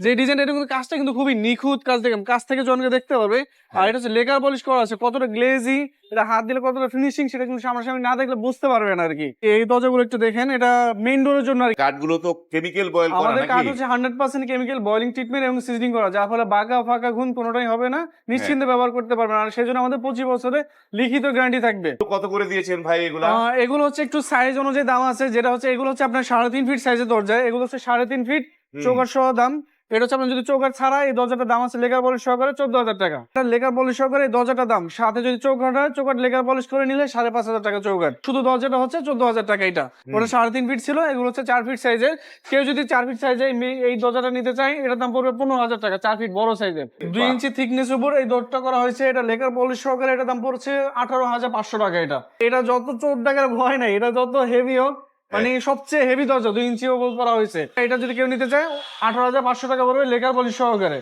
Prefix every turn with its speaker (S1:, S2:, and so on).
S1: যে ডিজাইন, এটা কিন্তু কাজটা কিন্তু খুবই নিখুঁত কাজ, দেখেন কাছ থেকে জনকে দেখতে পারবে। আর এটা হচ্ছে লেকার পলিশ করা আছে, কতটা গ্লেজি, এটা হাত দিলে কতটা ফিনিশিং সেটা কিন্তু সামনাসামনি না দেখলে বুঝতে পারবেন আর কি। এই দরজাগুলো একটু দেখেন, এটা মেইন ডোরের জন্য আর কি।
S2: কাঠগুলো তো কেমিক্যাল বয়েল করা
S1: আমাদের কাঠ
S2: নাকি?
S1: হচ্ছে 100% কেমিক্যাল বয়লিং ট্রিটমেন্ট এবং সিজনিং করা, যার ফলে বাঁকা ফাঁকা ঘুণ কোনোটাই হবে না, নিশ্চিন্তে ব্যবহার করতে পারবেন। আর সেজন্য আমাদের 25 বছরের লিখিত গ্যারান্টি থাকবে।
S2: তো কত করে দিয়েছেন ভাই এগুলা?
S1: এগুলো হচ্ছে একটু সাইজ অনুযায়ী দাম আছে, যেটা হচ্ছে এগুলো হচ্ছে আপনার 3.5 ফিট সাইজের দরজা, এগুলো হচ্ছে 3.5 ফিট চৌকাঠ সহ দাম। এটা হচ্ছে আপনার যদি চৌকাঠ ছাড়া এই দরজাটার দাম আছে লেকার পলিশ সহকারে 14,000 টাকা। লেকার পলিশ সহকারে এই দরজাটার দাম, সাথে যদি চৌকাঠ হয়, চৌকাঠ লেকার পলিশ করে নিলে 5,500 টাকা চৌকাঠ। শুধু দরজাটা হচ্ছে 14,000 টাকা। এটা ওটা 3.5 ফিট ছিল, এগুলো হচ্ছে 4 ফিট সাইজের। কেউ যদি 4 ফিট সাইজে এই দরজাটা নিতে চায়, এটার দাম পড়বে 15,000 টাকা, 4 ফিট বড় সাইজের। 2 ইঞ্চি থিকনেস উপর এই দরজাটা করা হয়েছে, এটা লেকার পলিশ সহকারে এটার দাম পড়ছে 18,500 টাকা। এটা যত চোর টাকার ভয় নাই, এটা যত হেভি হোক, মানে সবচেয়ে হেভি দরজা 2 ইঞ্চি করা হয়েছে। এটা যদি কেউ নিতে চায় 18,500 টাকা পড়বে লেকার পলিশ সহকারে।